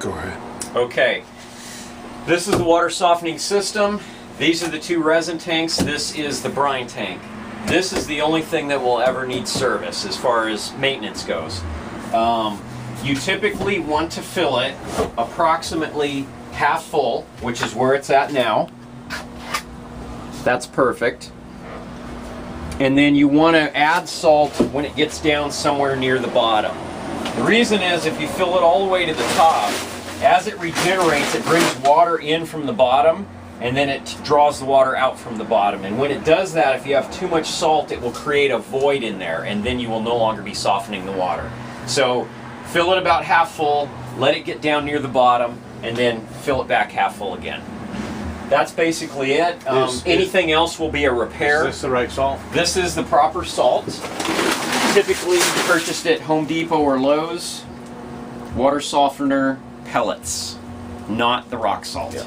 Go ahead. Okay, this is the water softening system. These are the two resin tanks. This is the brine tank. This is the only thing that will ever need service as far as maintenance goes. You typically want to fill it approximately half full, which is where it's at now. That's perfect. And then you want to add salt when it gets down somewhere near the bottom. The reason is if you fill it all the way to the top, as it regenerates, it brings water in from the bottom, and then it draws the water out from the bottom. And when it does that, if you have too much salt, it will create a void in there, and then you will no longer be softening the water. So fill it about half full, let it get down near the bottom, and then fill it back half full again. That's basically it. Anything else will be a repair. Is this the right salt? This is the proper salt. Typically purchased at Home Depot or Lowe's. Water softener pellets, not the rock salt. Yeah.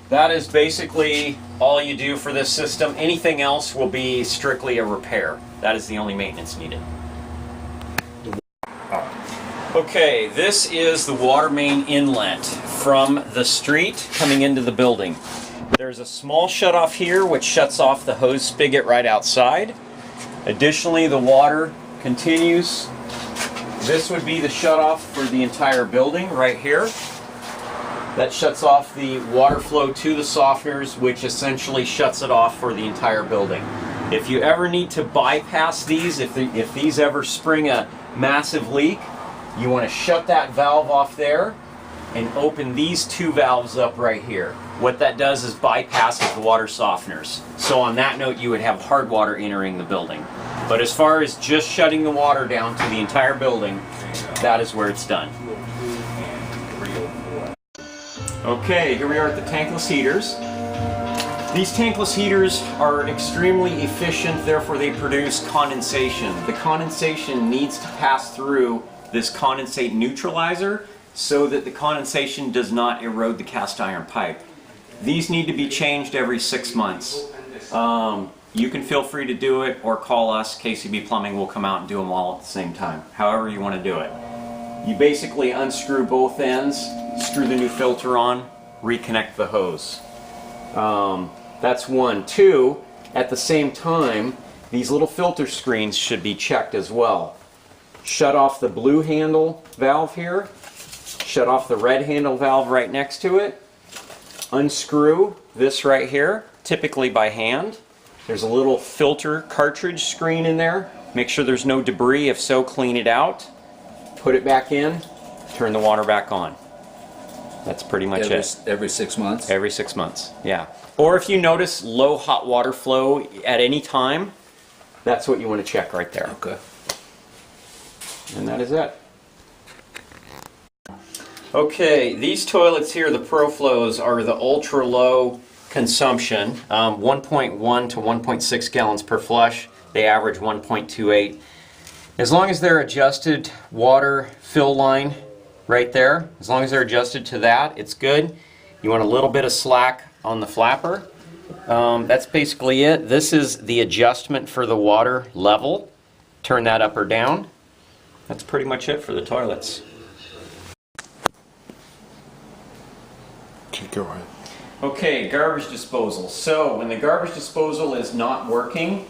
That is basically all you do for this system. Anything else will be strictly a repair. That is the only maintenance needed. Okay, this is the water main inlet from the street coming into the building. There's a small shutoff here which shuts off the hose spigot right outside. Additionally, the water continues. This would be the shutoff for the entire building right here. That shuts off the water flow to the softeners, which essentially shuts it off for the entire building. If you ever need to bypass these, if these ever spring a massive leak, you want to shut that valve off there and open these two valves up right here. What that does is bypasses the water softeners. So on that note, you would have hard water entering the building. But as far as just shutting the water down to the entire building, that is where it's done. Okay, here we are at the tankless heaters. These tankless heaters are extremely efficient, therefore they produce condensation. The condensation needs to pass through this condensate neutralizer so that the condensation does not erode the cast iron pipe. These need to be changed every 6 months. You can feel free to do it or call us. KCB Plumbing will come out and do them all at the same time, however you want to do it. You basically unscrew both ends, screw the new filter on, reconnect the hose. That's one. Two, at the same time, these little filter screens should be checked as well. Shut off the blue handle valve here, shut off the red handle valve right next to it, unscrew this right here, typically by hand. There's a little filter cartridge screen in there. Make sure there's no debris. If so, clean it out. Put it back in, turn the water back on. That's pretty much it. Every 6 months? Every 6 months, yeah. Or if you notice low hot water flow at any time, that's what you want to check right there. Okay. And that is it. Okay, these toilets here, the ProFlows, are the ultra low consumption, 1.1 to 1.6 gallons per flush. They average 1.28. As long as they're adjusted water fill line right there, as long as they're adjusted to that, it's good. You want a little bit of slack on the flapper. That's basically it. This is the adjustment for the water level. Turn that up or down. That's pretty much it for the toilets. Okay, go ahead. Okay, garbage disposal. So when the garbage disposal is not working,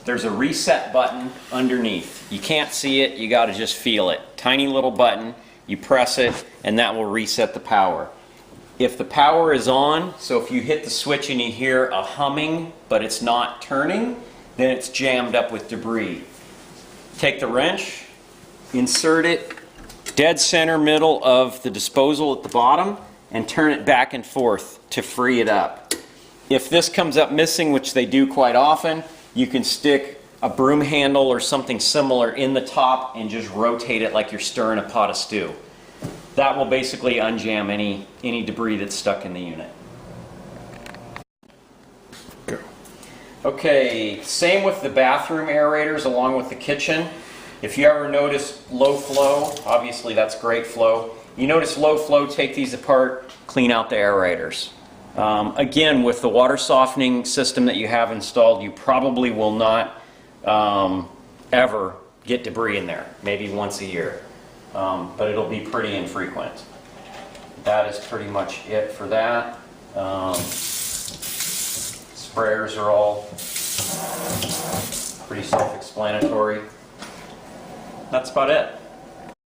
there's a reset button underneath. You can't see it, you gotta just feel it. Tiny little button, you press it, and that will reset the power. If the power is on, so if you hit the switch and you hear a humming, but it's not turning, then it's jammed up with debris. Take the wrench, insert it dead center middle of the disposal at the bottom, and turn it back and forth to free it up. If this comes up missing, which they do quite often, you can stick a broom handle or something similar in the top and just rotate it like you're stirring a pot of stew. That will basically unjam any debris that's stuck in the unit. Go. Okay, same with the bathroom aerators along with the kitchen. If you ever notice low flow, obviously that's great flow. You notice low flow, take these apart, clean out the aerators. Again, with the water softening system that you have installed, you probably will not ever get debris in there, maybe once a year. but it'll be pretty infrequent. That is pretty much it for that. Sprayers are all pretty self-explanatory. That's about it.